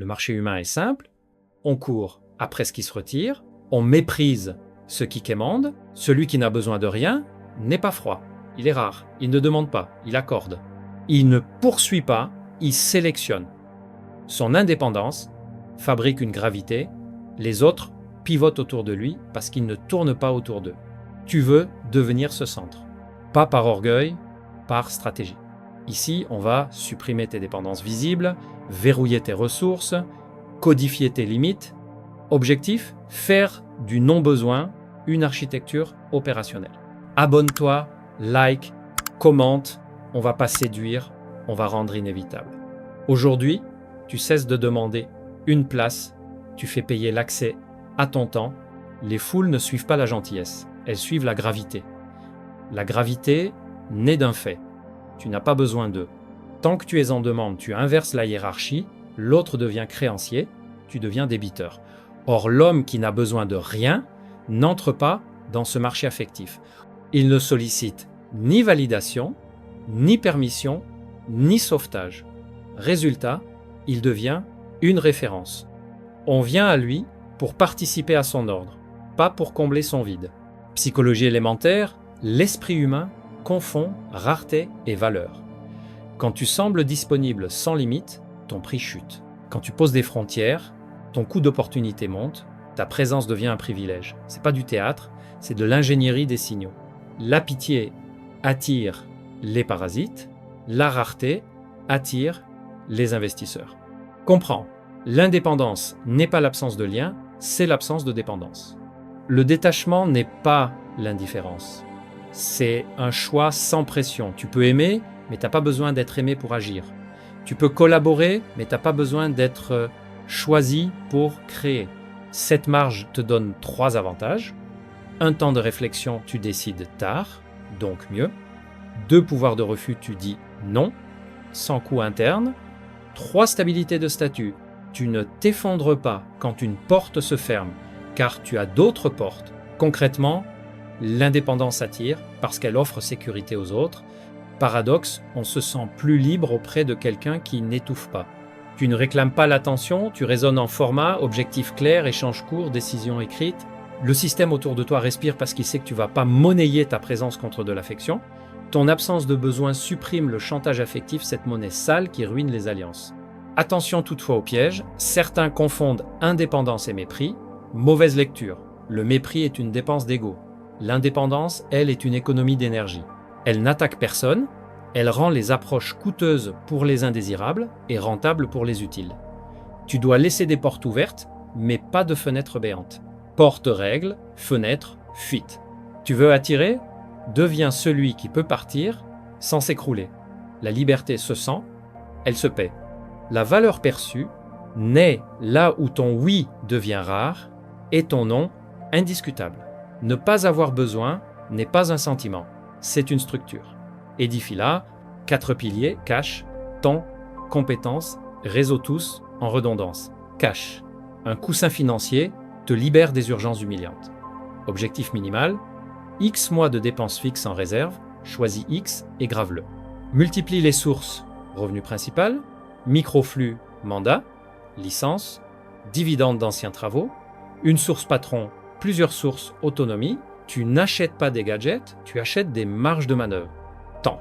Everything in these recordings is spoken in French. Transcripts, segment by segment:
Le marché humain est simple, on court après ce qui se retire, on méprise ce qui quémande, celui qui n'a besoin de rien n'est pas froid, il est rare, il ne demande pas, il accorde. Il ne poursuit pas, il sélectionne. Son indépendance fabrique une gravité, les autres pivotent autour de lui parce qu'il ne tourne pas autour d'eux. Tu veux devenir ce centre, pas par orgueil, par stratégie. Ici, on va supprimer tes dépendances visibles, verrouiller tes ressources, codifier tes limites. Objectif, faire du non-besoin une architecture opérationnelle. Abonne-toi, like, commente, on va pas séduire, on va rendre inévitable. Aujourd'hui, tu cesses de demander une place, tu fais payer l'accès à ton temps. Les foules ne suivent pas la gentillesse, elles suivent la gravité. La gravité naît d'un fait. Tu n'as pas besoin d'eux. Tant que tu es en demande, tu inverses la hiérarchie, l'autre devient créancier, tu deviens débiteur. Or, l'homme qui n'a besoin de rien n'entre pas dans ce marché affectif. Il ne sollicite ni validation, ni permission, ni sauvetage. Résultat, il devient une référence. On vient à lui pour participer à son ordre, pas pour combler son vide. Psychologie élémentaire, l'esprit humain confond rareté et valeur. Quand tu sembles disponible sans limite, ton prix chute. Quand tu poses des frontières, ton coût d'opportunité monte, ta présence devient un privilège. C'est pas du théâtre, c'est de l'ingénierie des signaux. La pitié attire les parasites, la rareté attire les investisseurs. Comprends, l'indépendance n'est pas l'absence de lien, c'est l'absence de dépendance. Le détachement n'est pas l'indifférence. C'est un choix sans pression. Tu peux aimer, mais tu n'as pas besoin d'être aimé pour agir. Tu peux collaborer, mais tu n'as pas besoin d'être choisi pour créer. Cette marge te donne 3 avantages. Un temps de réflexion, tu décides tard, donc mieux. 2 pouvoirs de refus, tu dis non, sans coût interne. 3 stabilités de statut, tu ne t'effondres pas quand une porte se ferme, car tu as d'autres portes. Concrètement, l'indépendance attire parce qu'elle offre sécurité aux autres. Paradoxe, on se sent plus libre auprès de quelqu'un qui n'étouffe pas. Tu ne réclames pas l'attention, tu raisonnes en format, objectif clair, échange court, décision écrite. Le système autour de toi respire parce qu'il sait que tu ne vas pas monnayer ta présence contre de l'affection. Ton absence de besoin supprime le chantage affectif, cette monnaie sale qui ruine les alliances. Attention toutefois au piège, certains confondent indépendance et mépris. Mauvaise lecture, le mépris est une dépense d'ego. L'indépendance, elle, est une économie d'énergie. Elle n'attaque personne, elle rend les approches coûteuses pour les indésirables et rentables pour les utiles. Tu dois laisser des portes ouvertes, mais pas de fenêtres béantes. Porte règle, fenêtre, fuite. Tu veux attirer ? Deviens celui qui peut partir sans s'écrouler. La liberté se sent, elle se paie. La valeur perçue naît là où ton oui devient rare et ton non indiscutable. Ne pas avoir besoin n'est pas un sentiment, c'est une structure. Édifie-la, 4 piliers, cash, temps, compétences, réseau tous, en redondance. Cash, un coussin financier te libère des urgences humiliantes. Objectif minimal, X mois de dépenses fixes en réserve, choisis X et grave-le. Multiplie les sources, revenu principal, microflux, mandat, licence, dividendes d'anciens travaux, une source patron, plusieurs sources, autonomie. Tu n'achètes pas des gadgets, tu achètes des marges de manœuvre. Temps.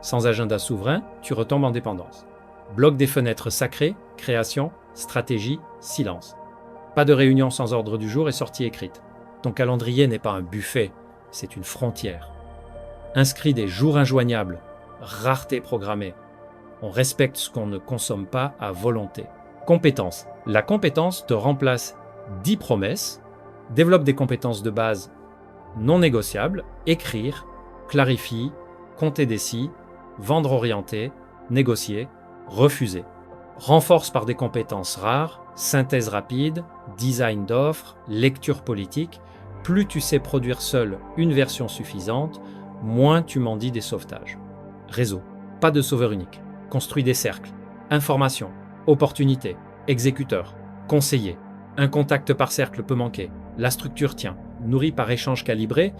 Sans agenda souverain, tu retombes en dépendance. Bloc des fenêtres sacrées, création, stratégie, silence. Pas de réunion sans ordre du jour et sortie écrite. Ton calendrier n'est pas un buffet, c'est une frontière. Inscris des jours injoignables, rareté programmée. On respecte ce qu'on ne consomme pas à volonté. Compétences. La compétence te remplace 10 promesses. Développe des compétences de base non négociables. Écrire, clarifier, compter des si, vendre orienté, négocier, refuser. Renforce par des compétences rares, synthèse rapide, design d'offres, lecture politique. Plus tu sais produire seul une version suffisante, moins tu m'en dis des sauvetages. Réseau. Pas de sauveur unique. Construis des cercles. Information. Opportunité. Exécuteur. Conseiller. Un contact par cercle peut manquer. La structure tient. Nourrie par échange calibré,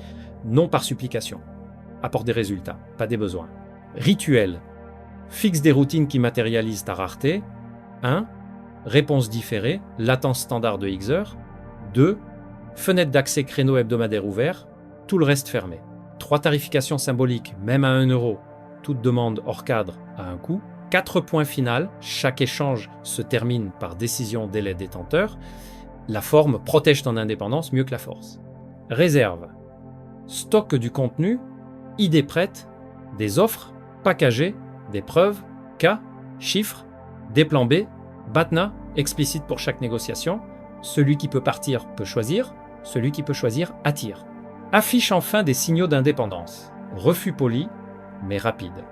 non par supplication. Apporte des résultats, pas des besoins. Rituel. Fixe des routines qui matérialisent ta rareté. 1. réponse différée, latence standard de X heures. 2. Fenêtre d'accès créneau hebdomadaire ouvert, tout le reste fermé. 3. Tarification symbolique, même à 1 €, toute demande hors cadre à un coût. 4 points final, chaque échange se termine par décision délai détenteur. La forme protège ton indépendance mieux que la force. Réserve. Stock du contenu, idées prêtes, des offres, packagées, des preuves, cas, chiffres, des plans B, BATNA, explicite pour chaque négociation. Celui qui peut partir peut choisir, celui qui peut choisir attire. Affiche enfin des signaux d'indépendance. Refus poli, mais rapide.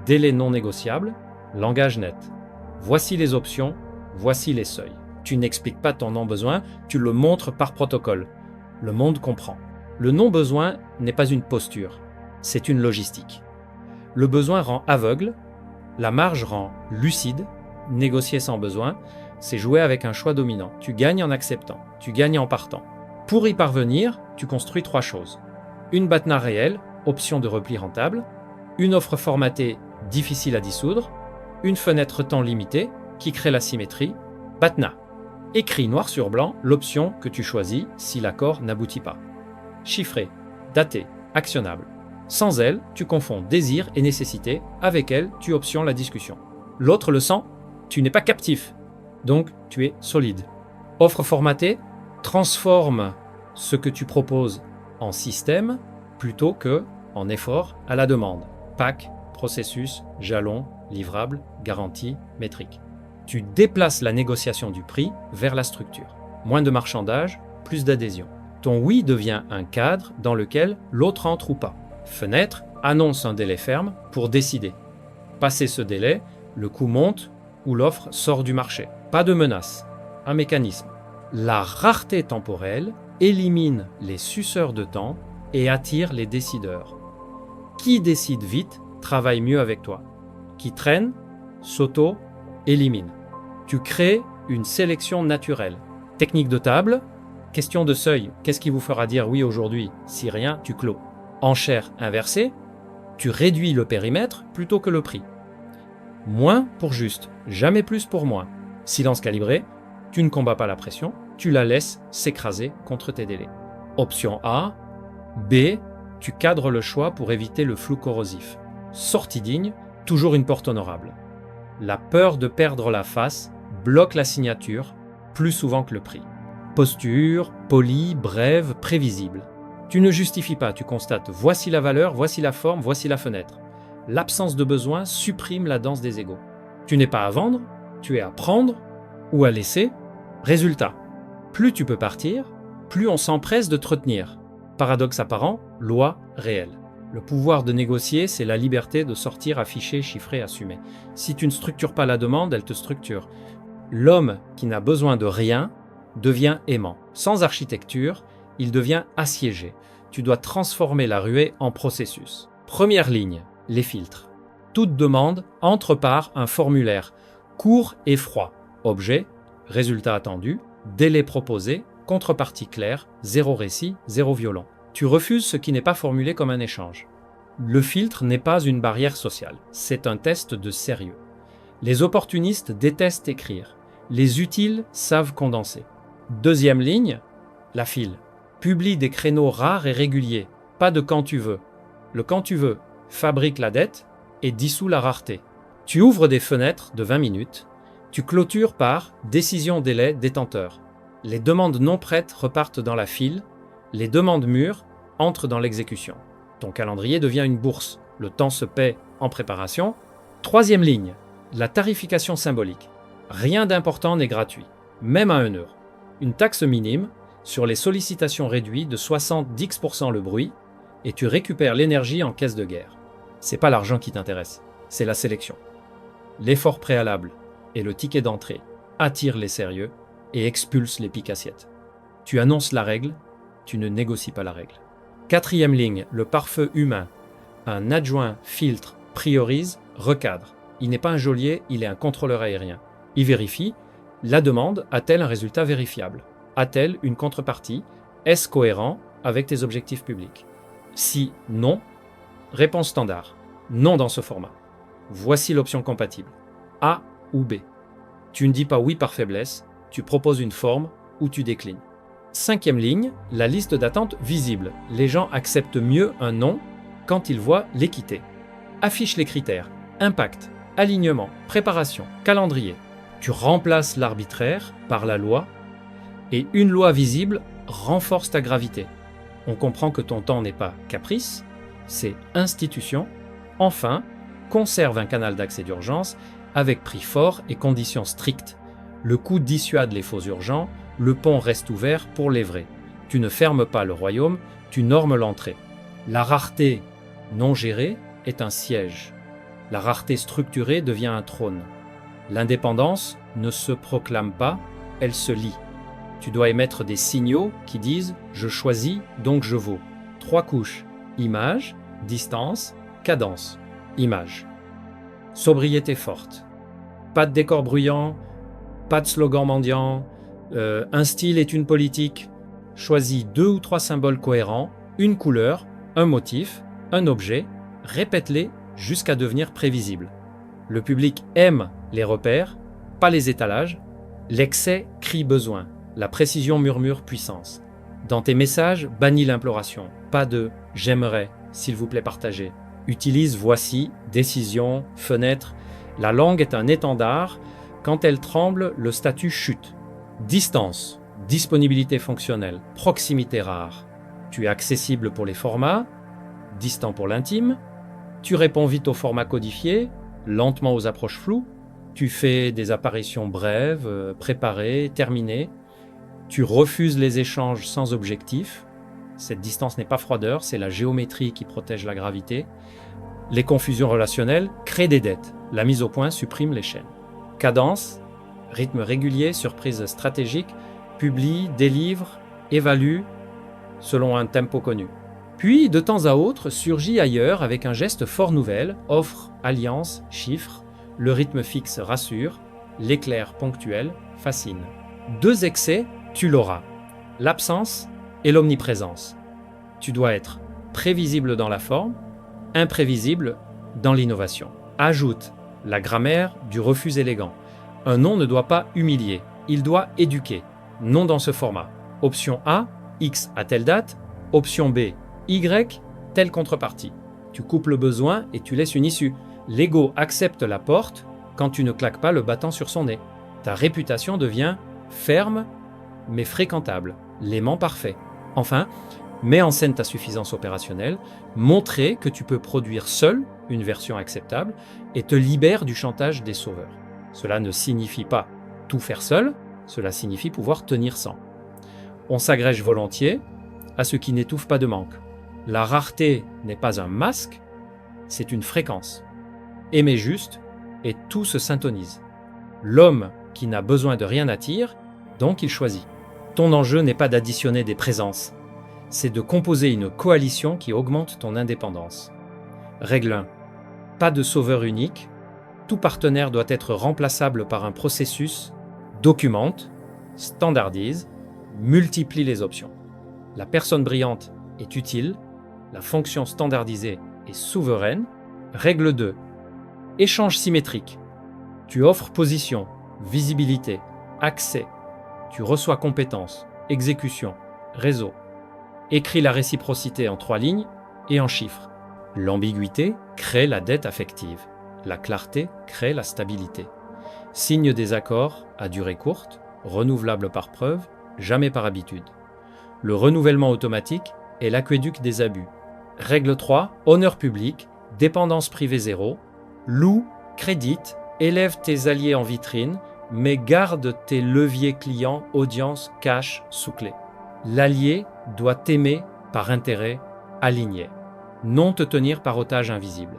Délai non négociable, langage net. Voici les options, voici les seuils. Tu n'expliques pas ton non-besoin, tu le montres par protocole. Le monde comprend. Le non-besoin n'est pas une posture, c'est une logistique. Le besoin rend aveugle, la marge rend lucide. Négocier sans besoin, c'est jouer avec un choix dominant. Tu gagnes en acceptant, tu gagnes en partant. Pour y parvenir, tu construis 3 choses. Une BATNA réelle, option de repli rentable, une offre formatée difficile à dissoudre, une fenêtre temps limitée qui crée la symétrie, BATNA. Écrit noir sur blanc l'option que tu choisis si l'accord n'aboutit pas. Chiffré, daté, actionnable. Sans elle, tu confonds désir et nécessité, avec elle, tu options la discussion. L'autre le sent, tu n'es pas captif, donc tu es solide. Offre formatée, transforme ce que tu proposes en système plutôt que en effort à la demande. Pack, processus, jalon, livrable, garantie, métrique. Tu déplaces la négociation du prix vers la structure. Moins de marchandage, plus d'adhésion. Ton oui devient un cadre dans lequel l'autre entre ou pas. Fenêtre annonce un délai ferme pour décider. Passé ce délai, le coût monte ou l'offre sort du marché. Pas de menace, un mécanisme. La rareté temporelle élimine les suceurs de temps et attire les décideurs. Qui décide vite travaille mieux avec toi. Qui traîne, s'auto-élimine. Tu crées une sélection naturelle. Technique de table, question de seuil. Qu'est-ce qui vous fera dire oui aujourd'hui? Si rien, tu clos. Enchère inversée, tu réduis le périmètre plutôt que le prix. Moins pour juste, jamais plus pour moins. Silence calibré, tu ne combats pas la pression, tu la laisses s'écraser contre tes délais. Option A. B. Tu cadres le choix pour éviter le flou corrosif. Sortie digne, toujours une porte honorable. La peur de perdre la face bloque la signature plus souvent que le prix. Posture, poli, brève, prévisible. Tu ne justifies pas, tu constates voici la valeur, voici la forme, voici la fenêtre. L'absence de besoin supprime la danse des égos. Tu n'es pas à vendre, tu es à prendre ou à laisser. Résultat, plus tu peux partir, plus on s'empresse de te retenir. Paradoxe apparent, loi réelle. Le pouvoir de négocier, c'est la liberté de sortir affiché, chiffré, assumé. Si tu ne structures pas la demande, elle te structure. L'homme qui n'a besoin de rien devient aimant. Sans architecture, il devient assiégé. Tu dois transformer la ruée en processus. Première ligne, les filtres. Toute demande entre par un formulaire, court et froid. Objet, résultat attendu, délai proposé, contrepartie claire, zéro récit, zéro violon. Tu refuses ce qui n'est pas formulé comme un échange. Le filtre n'est pas une barrière sociale, c'est un test de sérieux. Les opportunistes détestent écrire, les utiles savent condenser. Deuxième ligne, la file. Publie des créneaux rares et réguliers, pas de quand tu veux. Le quand tu veux fabrique la dette et dissout la rareté. Tu ouvres des fenêtres de 20 minutes, tu clôtures par décision délai détenteur. Les demandes non prêtes repartent dans la file, les demandes mûres entrent dans l'exécution. Ton calendrier devient une bourse, le temps se paie en préparation. Troisième ligne, la tarification symbolique. Rien d'important n'est gratuit, même à 1 €. Une taxe minime sur les sollicitations réduites de 70% le bruit et tu récupères l'énergie en caisse de guerre. C'est pas l'argent qui t'intéresse, c'est la sélection. L'effort préalable et le ticket d'entrée attirent les sérieux et expulsent les piques-assiettes. Tu annonces la règle, tu ne négocies pas la règle. Quatrième ligne, le pare-feu humain. Un adjoint filtre, priorise, recadre. Il n'est pas un geôlier, il est un contrôleur aérien. Il vérifie, la demande a-t-elle un résultat vérifiable? A-t-elle une contrepartie? Est-ce cohérent avec tes objectifs publics? Si non, réponse standard. Non dans ce format. Voici l'option compatible. A ou B. Tu ne dis pas oui par faiblesse, tu proposes une forme ou tu déclines. 5e ligne, la liste d'attente visible. Les gens acceptent mieux un non quand ils voient l'équité. Affiche les critères, impact, alignement, préparation, calendrier. Tu remplaces l'arbitraire par la loi et une loi visible renforce ta gravité. On comprend que ton temps n'est pas caprice, c'est institution. Enfin, conserve un canal d'accès d'urgence avec prix fort et conditions strictes. Le coût dissuade les faux urgents, le pont reste ouvert pour les vrais. Tu ne fermes pas le royaume, tu normes l'entrée. La rareté non gérée est un siège. La rareté structurée devient un trône. L'indépendance ne se proclame pas, elle se lie. Tu dois émettre des signaux qui disent « je choisis, donc je vaux ». 3 couches, image, distance, cadence. Image. Sobriété forte. Pas de décor bruyant, pas de slogan mendiant, un style est une politique. Choisis 2 ou 3 symboles cohérents, une couleur, un motif, un objet, répète-les jusqu'à devenir prévisibles. Le public aime les repères, pas les étalages. L'excès crie besoin, la précision murmure puissance. Dans tes messages, bannis l'imploration, pas de « j'aimerais, s'il vous plaît partagez ». Utilise voici, décision, fenêtre. La langue est un étendard. Quand elle tremble, le statut chute. Distance, disponibilité fonctionnelle, proximité rare. Tu es accessible pour les formats, distant pour l'intime. Tu réponds vite aux formats codifiés, lentement aux approches floues. Tu fais des apparitions brèves, préparées, terminées. Tu refuses les échanges sans objectif. Cette distance n'est pas froideur, c'est la géométrie qui protège la gravité. Les confusions relationnelles créent des dettes. La mise au point supprime les chaînes. Cadence, rythme régulier, surprise stratégique, publie, délivre, évalue selon un tempo connu. Puis, de temps à autre, surgit ailleurs avec un geste fort nouvel, offre, alliance, chiffre. Le rythme fixe rassure, l'éclair ponctuel fascine. 2 excès, tu l'auras. L'absence et l'omniprésence. Tu dois être prévisible dans la forme, imprévisible dans l'innovation. Ajoute la grammaire du refus élégant. Un non ne doit pas humilier, il doit éduquer. Non dans ce format. Option A, X à telle date. Option B, Y, telle contrepartie. Tu coupes le besoin et tu laisses une issue. L'ego accepte la porte quand tu ne claques pas le battant sur son nez. Ta réputation devient ferme mais fréquentable, l'aimant parfait. Enfin, mets en scène ta suffisance opérationnelle, montrer que tu peux produire seul une version acceptable et te libère du chantage des sauveurs. Cela ne signifie pas tout faire seul, cela signifie pouvoir tenir sans. On s'agrège volontiers à ce qui n'étouffe pas de manque. La rareté n'est pas un masque, c'est une fréquence. Aimer juste et tout se syntonise. L'homme qui n'a besoin de rien attire, donc il choisit. Ton enjeu n'est pas d'additionner des présences, c'est de composer une coalition qui augmente ton indépendance. Règle 1. Pas de sauveur unique. Tout partenaire doit être remplaçable par un processus. Documente, standardise, multiplie les options. La personne brillante est utile, la fonction standardisée est souveraine. Règle 2. Échange symétrique. Tu offres position, visibilité, accès. Tu reçois compétences, exécution, réseau. Écris la réciprocité en 3 lignes et en chiffres. L'ambiguïté crée la dette affective. La clarté crée la stabilité. Signe des accords à durée courte, renouvelables par preuve, jamais par habitude. Le renouvellement automatique est l'aqueduc des abus. Règle 3, honneur public, dépendance privée zéro. Loue, crédite, élève tes alliés en vitrine, mais garde tes leviers clients, audience, cash, sous clé. L'allié doit t'aimer par intérêt aligné, non te tenir par otage invisible.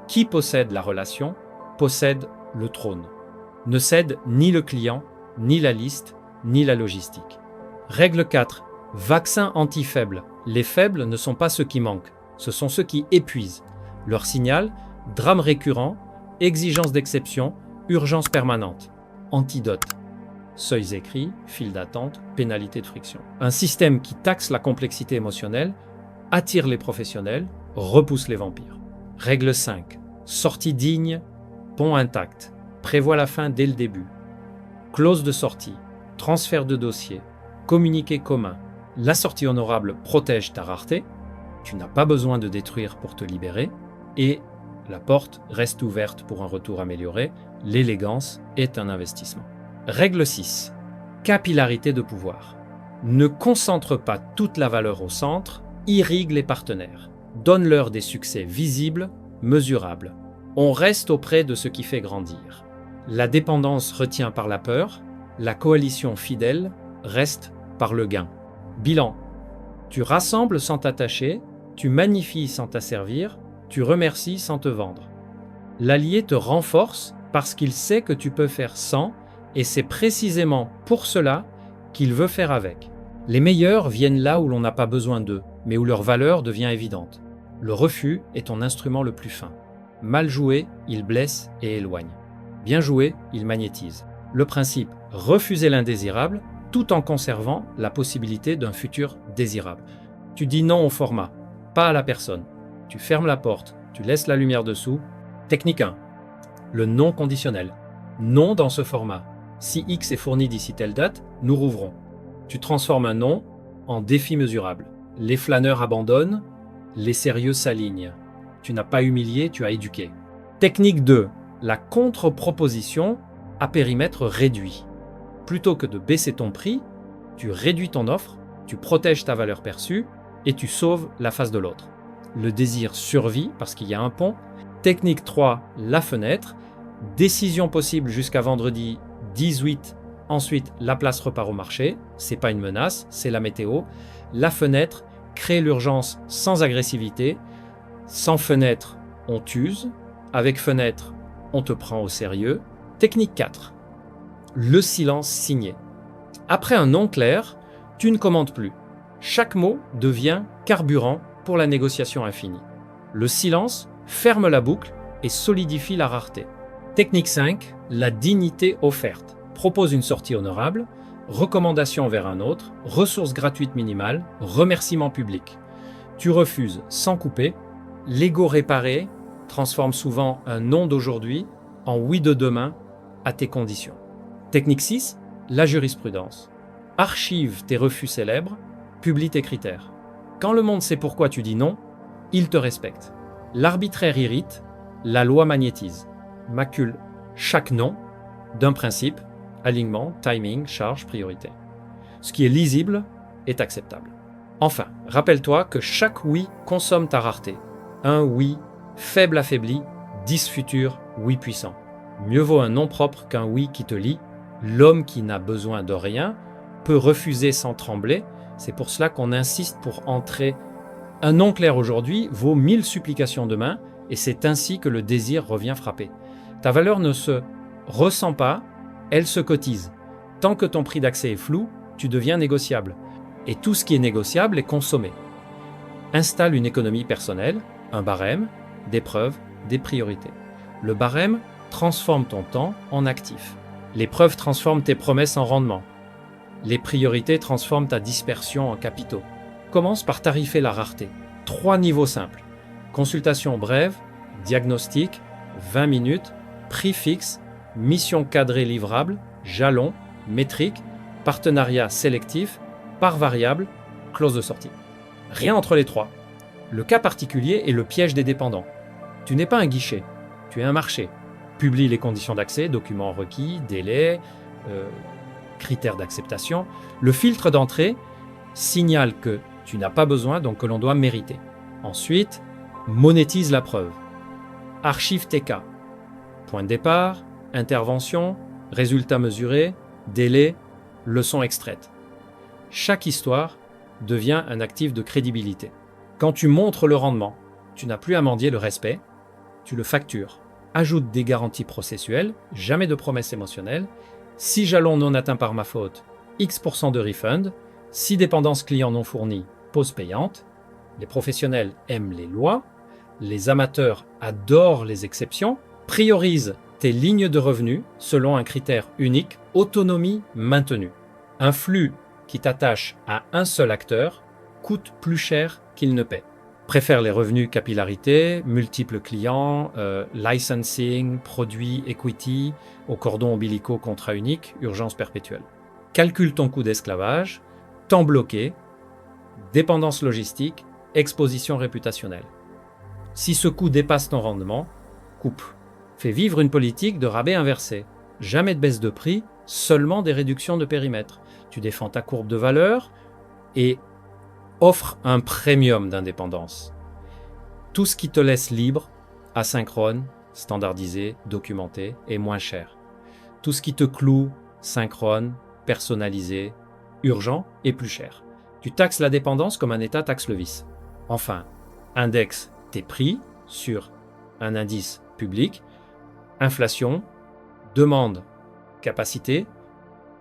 Qui possède la relation possède le trône. Ne cède ni le client, ni la liste, ni la logistique. Règle 4. Vaccin anti-faible. Les faibles ne sont pas ceux qui manquent, ce sont ceux qui épuisent. Leur signal, drame récurrent, exigence d'exception, urgence permanente. Antidote. Seuils écrits, file d'attente, pénalité de friction. Un système qui taxe la complexité émotionnelle, attire les professionnels, repousse les vampires. Règle 5. Sortie digne, pont intact. Prévois la fin dès le début. clause de sortie, transfert de dossier, communiqué commun. La sortie honorable protège ta rareté, tu n'as pas besoin de détruire pour te libérer, et la porte reste ouverte pour un retour amélioré. L'élégance est un investissement. Règle 6. Capillarité de pouvoir. Ne concentre pas toute la valeur au centre, irrigue les partenaires. Donne-leur des succès visibles, mesurables. On reste auprès de ce qui fait grandir. La dépendance retient par la peur, la coalition fidèle reste par le gain. Bilan. Tu rassembles sans t'attacher, tu magnifies sans t'asservir, tu remercies sans te vendre. L'allié te renforce parce qu'il sait que tu peux faire sans, et c'est précisément pour cela qu'il veut faire avec. Les meilleurs viennent là où l'on n'a pas besoin d'eux, mais où leur valeur devient évidente. Le refus est ton instrument le plus fin. Mal joué, il blesse et éloigne. Bien joué, il magnétise. Le principe, refuser l'indésirable tout en conservant la possibilité d'un futur désirable. Tu dis non au format, pas à la personne. Tu fermes la porte, tu laisses la lumière dessous. Technique 1. Le non conditionnel. Non dans ce format. Si X est fourni d'ici telle date, nous rouvrons. Tu transformes un non en défi mesurable. Les flâneurs abandonnent, les sérieux s'alignent. Tu n'as pas humilié, tu as éduqué. Technique 2. La contre-proposition à périmètre réduit. Plutôt que de baisser ton prix, tu réduis ton offre, tu protèges ta valeur perçue et tu sauves la face de l'autre. Le désir survit parce qu'il y a un pont. Technique 3. La fenêtre. Décision possible jusqu'à vendredi 18. Ensuite, la place repart au marché. C'est pas une menace, c'est la météo. La fenêtre crée l'urgence sans agressivité. Sans fenêtre, on t'use. Avec fenêtre, on te prend au sérieux. Technique 4. Le silence signé. Après un non clair, tu ne commandes plus. Chaque mot devient carburant pour la négociation infinie. Le silence ferme la boucle et solidifie la rareté. Technique 5. La dignité offerte. Propose une sortie honorable, recommandation vers un autre, ressources gratuites minimales, remerciement public. Tu refuses sans couper. L'ego réparé transforme souvent un non d'aujourd'hui en oui de demain à tes conditions. Technique 6. La jurisprudence. Archive tes refus célèbres, publie tes critères. Quand le monde sait pourquoi tu dis non, il te respecte. L'arbitraire irrite, la loi magnétise. Macule chaque non d'un principe, alignement, timing, charge, priorité. Ce qui est lisible est acceptable. Enfin, rappelle-toi que chaque oui consomme ta rareté. Un oui faible affaibli, 10 futurs oui puissants. Mieux vaut un non propre qu'un oui qui te lie. L'homme qui n'a besoin de rien peut refuser sans trembler. C'est pour cela qu'on insiste pour entrer. Un non clair aujourd'hui vaut 1000 supplications demain, et c'est ainsi que le désir revient frapper. Ta valeur ne se ressent pas, elle se cotise. Tant que ton prix d'accès est flou, tu deviens négociable. Et tout ce qui est négociable est consommé. Installe une économie personnelle, un barème, des preuves, des priorités. Le barème transforme ton temps en actif. Les preuves transforment tes promesses en rendement. Les priorités transforment ta dispersion en capitaux. Commence par tarifer la rareté. 3 niveaux simples. Consultation brève, diagnostic, 20 minutes, prix fixe, mission cadrée livrable, jalon, métrique, partenariat sélectif, part variable, clause de sortie. Rien entre les trois. Le cas particulier est le piège des dépendants. Tu n'es pas un guichet, tu es un marché. Publie les conditions d'accès, documents requis, délais, critères d'acceptation. Le filtre d'entrée signale que tu n'as pas besoin, donc que l'on doit mériter. Ensuite, monétise la preuve. Archive tes cas. Point de départ, intervention, résultat mesuré, délai, leçon extraite. Chaque histoire devient un actif de crédibilité. Quand tu montres le rendement, tu n'as plus à mendier le respect, tu le factures. Ajoute des garanties processuelles, jamais de promesses émotionnelles. 6 jalons non atteints par ma faute, X% de refund. 6 dépendances clients non fournies, pause payante. Les professionnels aiment les lois. Les amateurs adorent les exceptions. Priorise tes lignes de revenus selon un critère unique, autonomie maintenue. Un flux qui t'attache à un seul acteur coûte plus cher qu'il ne paie. préfère les revenus capillarité, multiples clients, licensing, produits, equity, aux cordons ombilicaux, contrat unique, urgence perpétuelle. Calcule ton coût d'esclavage, temps bloqué, dépendance logistique, exposition réputationnelle. Si ce coût dépasse ton rendement, coupe. Fais vivre une politique de rabais inversé. Jamais de baisse de prix, seulement des réductions de périmètre. Tu défends ta courbe de valeur et offre un premium d'indépendance. Tout ce qui te laisse libre, asynchrone, standardisé, documenté et moins cher. Tout ce qui te cloue, synchrone, personnalisé, urgent et plus cher. Tu taxes la dépendance comme un État taxe le vice. Enfin, indexe tes prix sur un indice public, inflation, demande, capacité,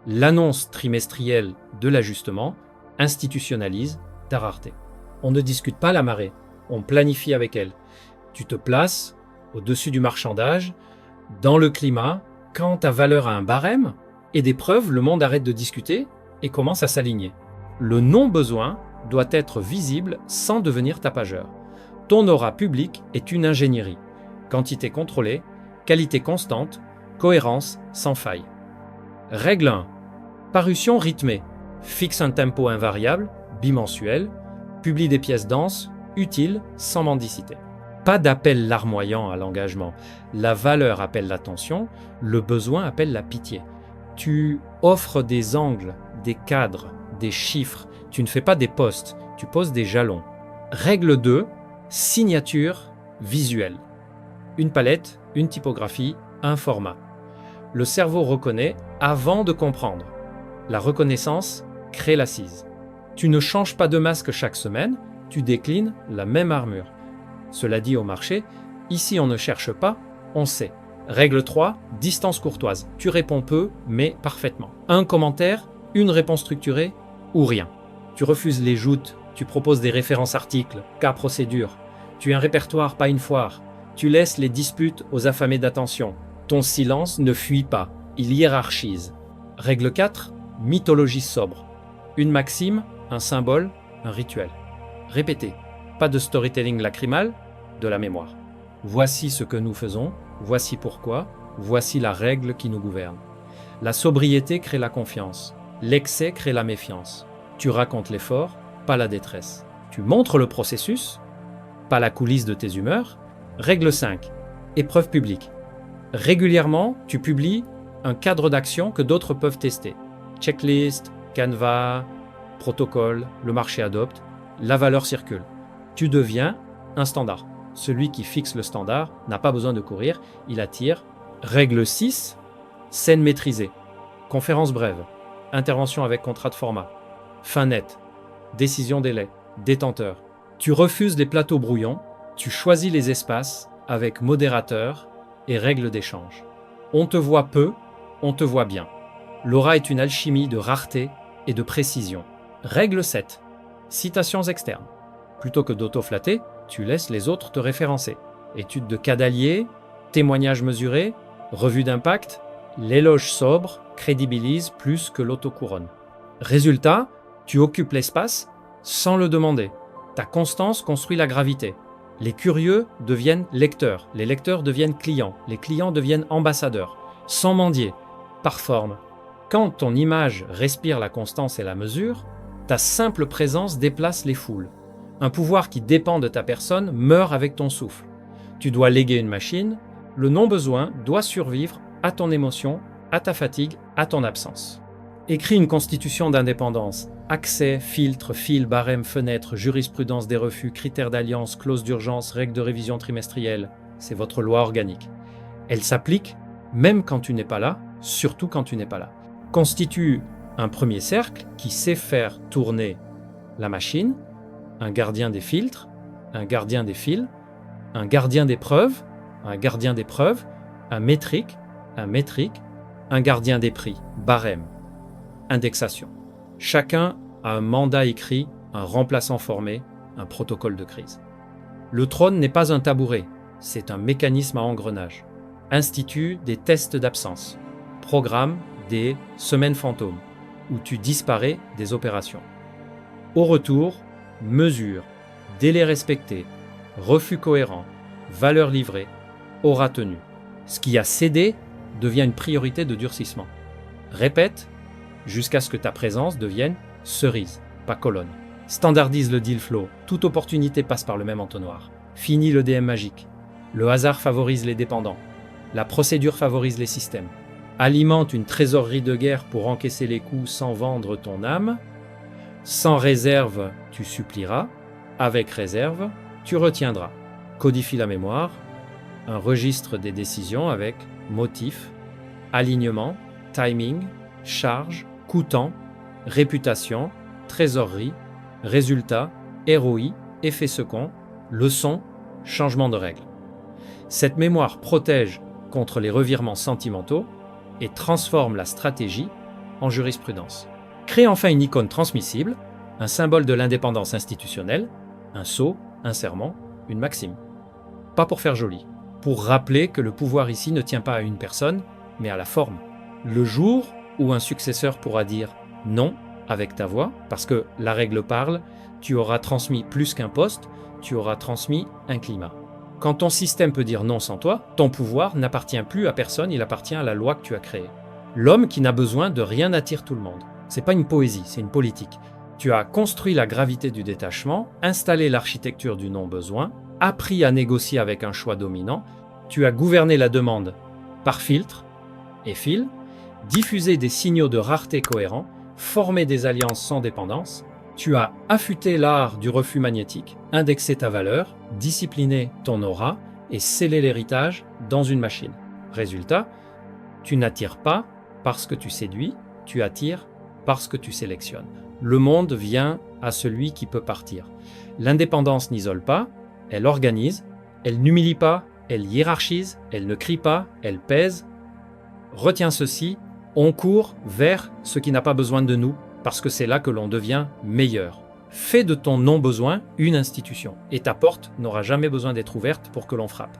l'annonce trimestrielle de l'ajustement institutionnalise ta rareté. On ne discute pas la marée, on planifie avec elle. Tu te places au-dessus du marchandage, dans le climat, quand ta valeur a un barème et des preuves, le monde arrête de discuter et commence à s'aligner. Le non-besoin doit être visible sans devenir tapageur. Ton aura public est une ingénierie. Quantité contrôlée, qualité constante, cohérence sans faille. Règle 1. Parution rythmée. Fixe un tempo invariable, bimensuel. Publie des pièces denses, utiles, sans mendicité. Pas d'appel larmoyant à l'engagement. La valeur appelle l'attention, le besoin appelle la pitié. Tu offres des angles, des cadres, des chiffres. Tu ne fais pas des postes, tu poses des jalons. Règle 2. Signature visuelle. Une palette, une typographie, un format. Le cerveau reconnaît avant de comprendre. La reconnaissance crée l'assise. Tu ne changes pas de masque chaque semaine, tu déclines la même armure. Cela dit au marché, ici on ne cherche pas, on sait. Règle 3, distance courtoise. Tu réponds peu, mais parfaitement. Un commentaire, une réponse structurée ou rien. Tu refuses les joutes, tu proposes des références articles, cas procédures. Tu es un répertoire, pas une foire. Tu laisses les disputes aux affamés d'attention. Ton silence ne fuit pas, il hiérarchise. Règle 4, mythologie sobre. Une maxime, un symbole, un rituel. Répétez, pas de storytelling lacrymal, de la mémoire. Voici ce que nous faisons, voici pourquoi, voici la règle qui nous gouverne. La sobriété crée la confiance, l'excès crée la méfiance. Tu racontes l'effort, pas la détresse. Tu montres le processus, pas la coulisse de tes humeurs. Règle 5, épreuve publique. Régulièrement, tu publies un cadre d'action que d'autres peuvent tester. Checklist, Canva, protocole, le marché adopte, la valeur circule. Tu deviens un standard. Celui qui fixe le standard n'a pas besoin de courir, il attire. Règle 6, scène maîtrisée. Conférence brève, intervention avec contrat de format, fin nette, décision délai, détenteur. Tu refuses les plateaux brouillons, tu choisis les espaces avec modérateur et règles d'échange. On te voit peu, on te voit bien. L'aura est une alchimie de rareté et de précision. Règle 7. Citations externes. Plutôt que d'auto-flatter, tu laisses les autres te référencer. Étude de cas d'alliés, témoignages mesurés, revue d'impact, l'éloge sobre crédibilise plus que l'autocouronne. Résultat, tu occupes l'espace sans le demander. Ta constance construit la gravité. Les curieux deviennent lecteurs, les lecteurs deviennent clients, les clients deviennent ambassadeurs, sans mendier, par forme. Quand ton image respire la constance et la mesure, ta simple présence déplace les foules. Un pouvoir qui dépend de ta personne meurt avec ton souffle. Tu dois léguer une machine, le non-besoin doit survivre à ton émotion, à ta fatigue, à ton absence. Écris une constitution d'indépendance. Accès, filtre, fil, barème, fenêtre, jurisprudence des refus, critères d'alliance, clause d'urgence, règles de révision trimestrielle. C'est votre loi organique. Elle s'applique même quand tu n'es pas là, surtout quand tu n'es pas là. Constitue un premier cercle qui sait faire tourner la machine, un gardien des filtres, un gardien des fils, un gardien des preuves, un gardien des preuves, un métrique, un gardien des prix, barème, indexation. Chacun a un mandat écrit, un remplaçant formé, un protocole de crise. Le trône n'est pas un tabouret, c'est un mécanisme à engrenage. Institue des tests d'absence. Programme des semaines fantômes, où tu disparais des opérations. Au retour, mesure, délai respecté, refus cohérent, valeur livrée, aura tenu. Ce qui a cédé devient une priorité de durcissement. Répète jusqu'à ce que ta présence devienne cerise, pas colonne. Standardise le deal flow. Toute opportunité passe par le même entonnoir. Fini le DM magique. Le hasard favorise les dépendants. La procédure favorise les systèmes. Alimente une trésorerie de guerre pour encaisser les coups sans vendre ton âme. Sans réserve, tu supplieras. Avec réserve, tu retiendras. Codifie la mémoire. Un registre des décisions avec motif, alignement, timing, charge, coûtant, réputation, trésorerie, résultat, ROI, effet second, leçon, changement de règle. Cette mémoire protège contre les revirements sentimentaux et transforme la stratégie en jurisprudence. Crée enfin une icône transmissible, un symbole de l'indépendance institutionnelle, un sceau, un serment, une maxime. Pas pour faire joli, pour rappeler que le pouvoir ici ne tient pas à une personne, mais à la forme. Le jour où un successeur pourra dire non avec ta voix, parce que la règle parle, tu auras transmis plus qu'un poste, tu auras transmis un climat. Quand ton système peut dire non sans toi, ton pouvoir n'appartient plus à personne, il appartient à la loi que tu as créée. L'homme qui n'a besoin de rien attire tout le monde. C'est pas une poésie, c'est une politique. Tu as construit la gravité du détachement, installé l'architecture du non-besoin, appris à négocier avec un choix dominant, tu as gouverné la demande par filtre et fil, diffusé des signaux de rareté cohérents, formé des alliances sans dépendance, tu as affûté l'art du refus magnétique, indexé ta valeur, discipliné ton aura et scellé l'héritage dans une machine. Résultat, tu n'attires pas parce que tu séduis, tu attires parce que tu sélectionnes. Le monde vient à celui qui peut partir. L'indépendance n'isole pas, elle organise, elle n'humilie pas, elle hiérarchise, elle ne crie pas, elle pèse. Retiens ceci, on court vers ce qui n'a pas besoin de nous, parce que c'est là que l'on devient meilleur. Fais de ton non-besoin une institution, et ta porte n'aura jamais besoin d'être ouverte pour que l'on frappe.